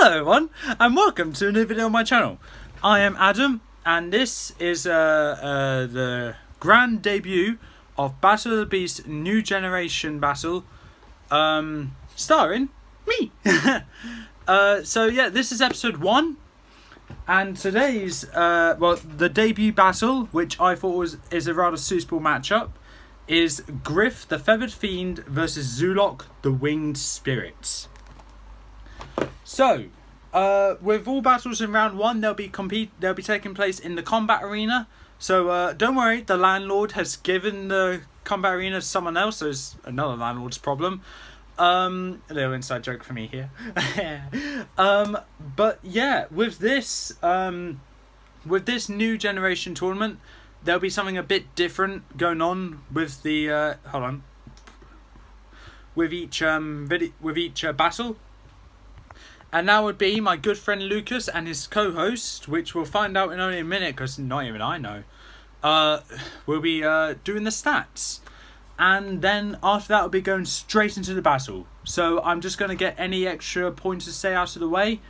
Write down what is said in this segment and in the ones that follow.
Hello everyone, and welcome to a new video on my channel. I am Adam, and this is the grand debut of Battle of the Beast New Generation Battle, starring me. So yeah, this is episode 1, and today's the debut battle, which I thought is a rather suitable matchup, is Gryph the Feathered Fiend versus Zulok the Winged Spirits. So, with all battles in round 1, they'll be taking place in the combat arena. So don't worry, the landlord has given the combat arena to someone else, so it's another landlord's problem. A little inside joke for me here. But yeah, with this new generation tournament, there'll be something a bit different going on with the with each battle. And that would be my good friend Lucas and his co-host, which we'll find out in only a minute because not even I know. We'll be doing the stats. And then after that, we'll be going straight into the battle. So I'm just going to get any extra points to say out of the way.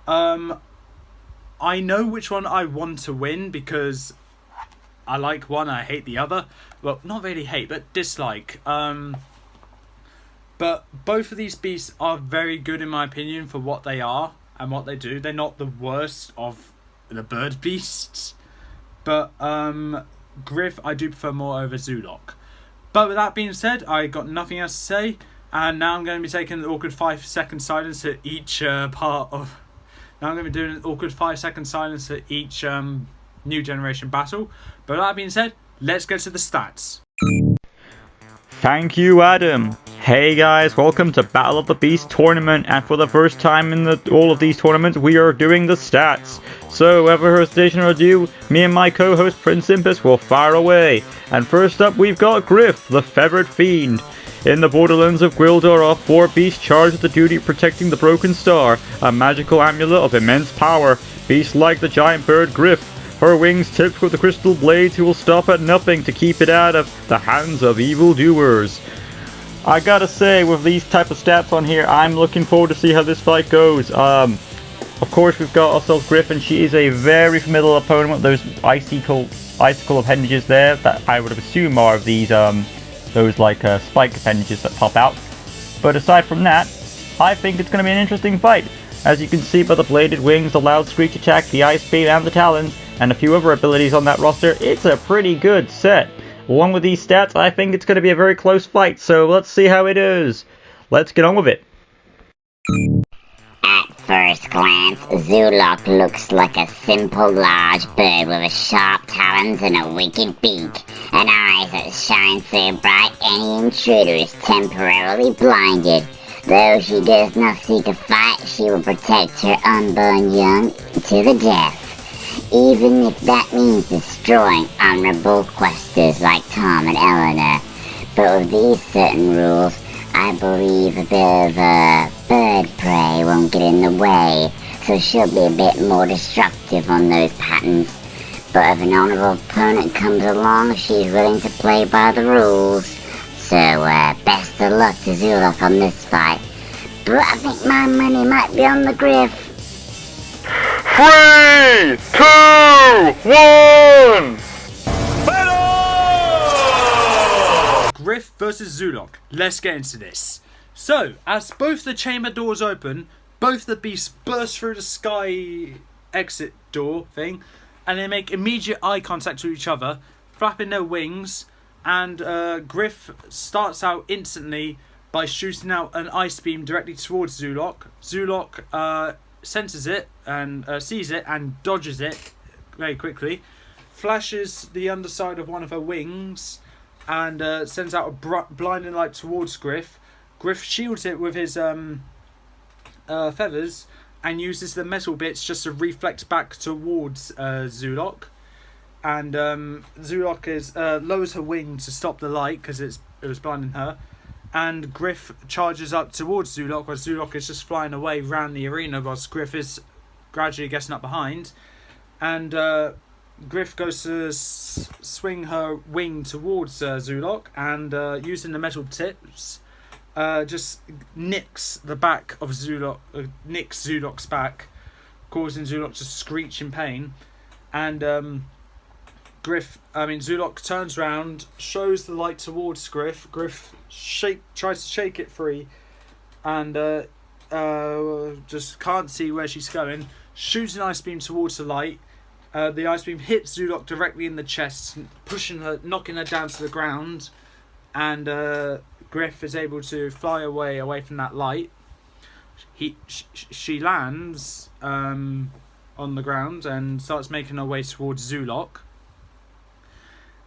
I know which one I want to win because I like one, I hate the other. Well, not really hate, but dislike. But both of these beasts are very good in my opinion for what they are and what they do. They're not the worst of the bird beasts. But Gryph I do prefer more over Zulok. But with that being said, I got nothing else to say. And now I'm going to be taking an awkward 5-second silence at each part of... Now I'm going to be doing an awkward 5-second silence at each new generation battle. But with that being said, let's get to the stats. Thank you, Adam. Hey guys, welcome to Battle of the Beast tournament, and for the first time in all of these tournaments, we are doing the stats. So, without hesitation or ado, me and my co-host Prince Impus will fire away. And first up, we've got Gryph, the Feathered Fiend. In the borderlands of Gwildor are 4 beasts charged with the duty of protecting the Broken Star, a magical amulet of immense power. Beasts like the giant bird Gryph, her wings tipped with the crystal blades, who will stop at nothing to keep it out of the hands of evildoers. I gotta say, with these type of stats on here, I'm looking forward to see how this fight goes. Of course, we've got ourselves Gryph, and she is a very formidable opponent with those icicle appendages there that I would assume are of these those spike appendages that pop out. But aside from that, I think it's going to be an interesting fight. As you can see by the bladed wings, the loud screech attack, the ice beam, and the talons, and a few other abilities on that roster, it's a pretty good set. Along with these stats, I think it's going to be a very close fight, so let's see how it is. Let's get on with it. At first glance, Zulok looks like a simple large bird with a sharp talons and a wicked beak, and eyes that shine so bright any intruder is temporarily blinded. Though she does not seek a fight, she will protect her unborn young to the death, even if that means destroying honorable questers like Tom and Eleanor. But with these certain rules, I believe a bit of bird prey won't get in the way, so she'll be a bit more destructive on those patterns. But if an honorable opponent comes along, she's willing to play by the rules. So best of luck to Zulok on this fight. But I think my money might be on the Gryph. 3, 2, 1! Gryph versus Zulok. Let's get into this. So, as both the chamber doors open, both the beasts burst through the sky exit door thing, and they make immediate eye contact with each other, flapping their wings, and Gryph starts out instantly by shooting out an ice beam directly towards Zulok. Zulok senses it and sees it and dodges it very quickly, flashes the underside of one of her wings, and sends out a blinding light towards Gryph. Gryph shields it with his feathers and uses the metal bits just to reflect back towards Zulok. And Zulok lowers her wing to stop the light because it was blinding her. And Gryph charges up towards Zulok, while Zulok is just flying away around the arena whilst Gryph is gradually getting up behind. And Gryph goes to swing her wing towards Zulok, and using the metal tips, just nicks the back of Zulok, nicks Zulok's back, causing Zulok to screech in pain. And Zulok turns around, shows the light towards Gryph. Gryph tries to shake it free, and just can't see where she's going. Shoots an ice beam towards the light. The ice beam hits Zulok directly in the chest, knocking her down to the ground. And Gryph is able to fly away from that light. She lands on the ground and starts making her way towards Zulok.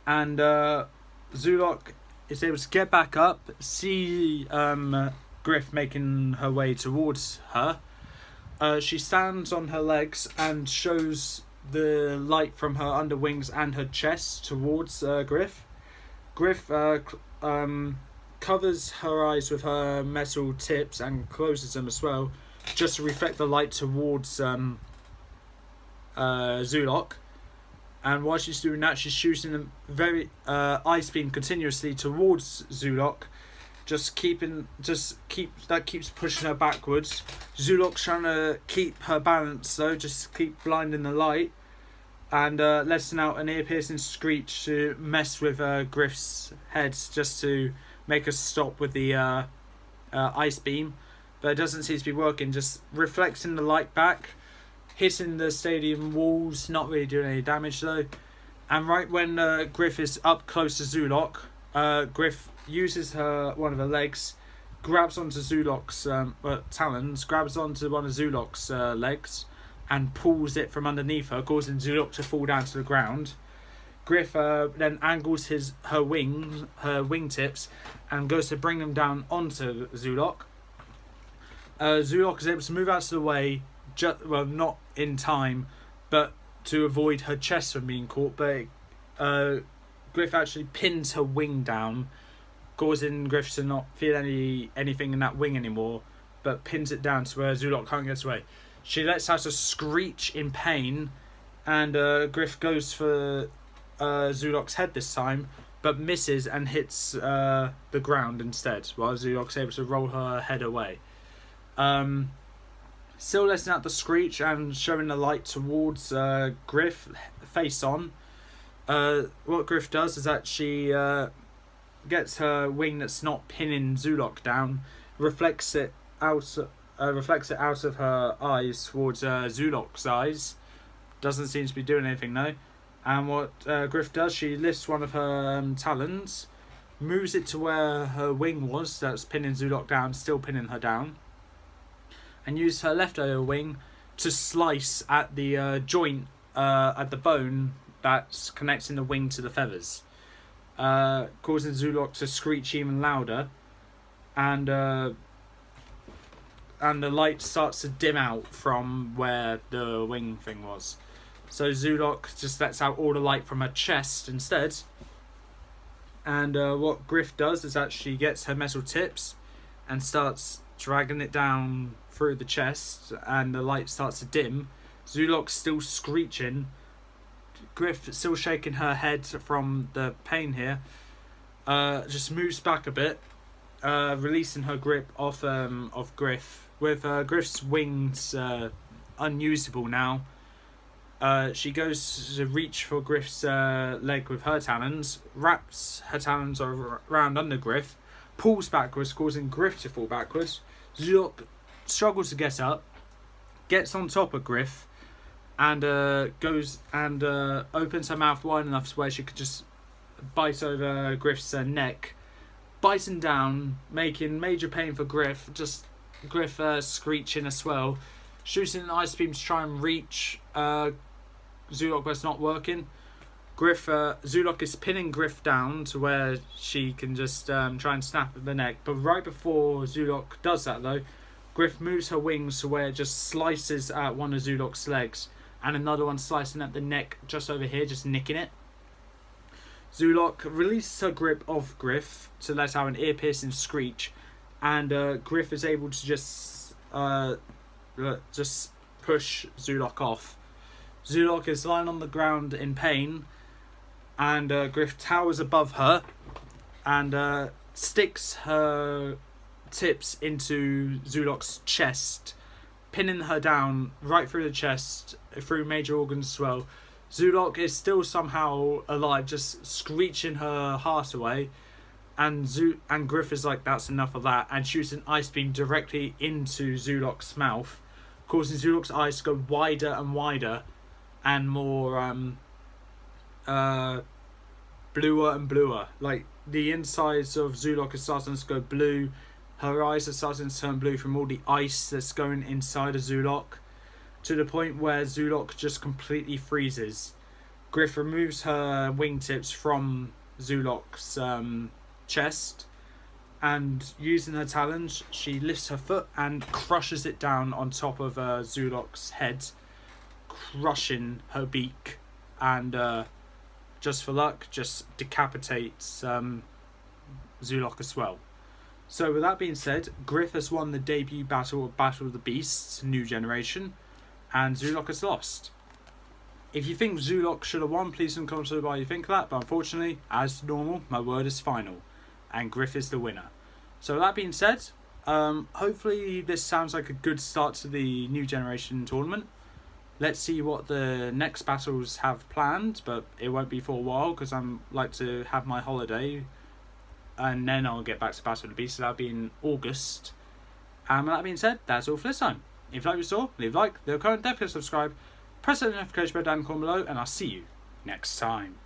And Zulok is able to get back up, see Gryph making her way towards her. She stands on her legs and shows the light from her underwings and her chest towards Gryph. Gryph covers her eyes with her metal tips and closes them as well, just to reflect the light towards Zulok. And while she's doing that, she's shooting a very ice beam continuously towards Zulok, that keeps pushing her backwards. Zulok's trying to keep her balance though, just keep blinding the light, and letting out an ear-piercing screech to mess with Gryph's head, just to make her stop with the ice beam. But it doesn't seem to be working, just reflecting the light back, hitting the stadium walls, not really doing any damage though. And right when Gryph is up close to Zulok, Gryph uses one of her legs, grabs onto Zulok's talons, grabs onto one of Zulok's legs, and pulls it from underneath her, causing Zulok to fall down to the ground. Gryph then angles her wingtips, and goes to bring them down onto Zulok. Zulok is able to move out of the way, not in time, but to avoid her chest from being caught. But Gryph actually pins her wing down, causing Gryph to not feel anything in that wing anymore, but pins it down to where Zulok can't get away. She lets out a screech in pain, and Gryph goes for Zulok's head this time, but misses and hits the ground instead, while Zulok's able to roll her head away. Still letting out the screech and showing the light towards Gryph, face on. What Gryph does is that she gets her wing that's not pinning Zulok down, reflects it out of her eyes towards Zulok's eyes. Doesn't seem to be doing anything though. And what Gryph does, she lifts one of her talons, moves it to where her wing was that's pinning Zulok down, still pinning her down, and uses her leftover wing to slice at the joint at the bone that's connecting the wing to the feathers, causing Zulok to screech even louder, and the light starts to dim out from where the wing thing was. So Zulok just lets out all the light from her chest instead. And what Gryph does is that she gets her metal tips and starts dragging it down through the chest, and the light starts to dim. Zulok's still screeching. Gryph still shaking her head from the pain here. Just moves back a bit, releasing her grip off Gryph. With Gryph's wings unusable now, she goes to reach for Gryph's leg with her talons, wraps her talons around under Gryph, pulls backwards, causing Gryph to fall backwards. Zulok struggles to get up, gets on top of Gryph, and goes and opens her mouth wide enough to where she could just bite over Gryph's neck, biting down, making major pain for Gryph. Just Gryph screeching as well, shooting an ice beam to try and reach Zulok, but it's not working. Zulok is pinning Gryph down to where she can just try and snap at the neck. But right before Zulok does that though, Gryph moves her wings to where it just slices at one of Zulok's legs, and another one slicing at the neck just over here, just nicking it. Zulok releases her grip off Gryph to let out an ear-piercing screech, and Gryph is able to just push Zulok off. Zulok is lying on the ground in pain, and Gryph towers above her and sticks her tips into Zulok's chest, pinning her down right through the chest, through major organs as well. Zulok is still somehow alive, just screeching her heart away. And Gryph is like, that's enough of that, and shoots an ice beam directly into Zulok's mouth, causing Zulok's eyes to go wider and wider, and more bluer and bluer. Like, the insides of Zulok is starting to go blue. Her eyes are starting to turn blue from all the ice that's going inside of Zulok, to the point where Zulok just completely freezes. Gryph removes her wingtips from Zulok's chest, and using her talons, she lifts her foot and crushes it down on top of Zulok's head, crushing her beak, and just for luck, just decapitates Zulok as well. So with that being said, Gryph has won the debut battle of Battle of the Beasts New Generation, and Zulok has lost. If you think Zulok should have won, please don't comment below why you think that, but unfortunately, as normal, my word is final, and Gryph is the winner. So with that being said, hopefully this sounds like a good start to the New Generation tournament. Let's see what the next battles have planned, but it won't be for a while because I'm like to have my holiday, and then I'll get back to Battle of the Beasts. So that'll be in August. And with that being said, that's all for this time. If you like what you saw, leave a like, leave a comment, definitely subscribe, press the notification bell down in the corner below, and I'll see you next time.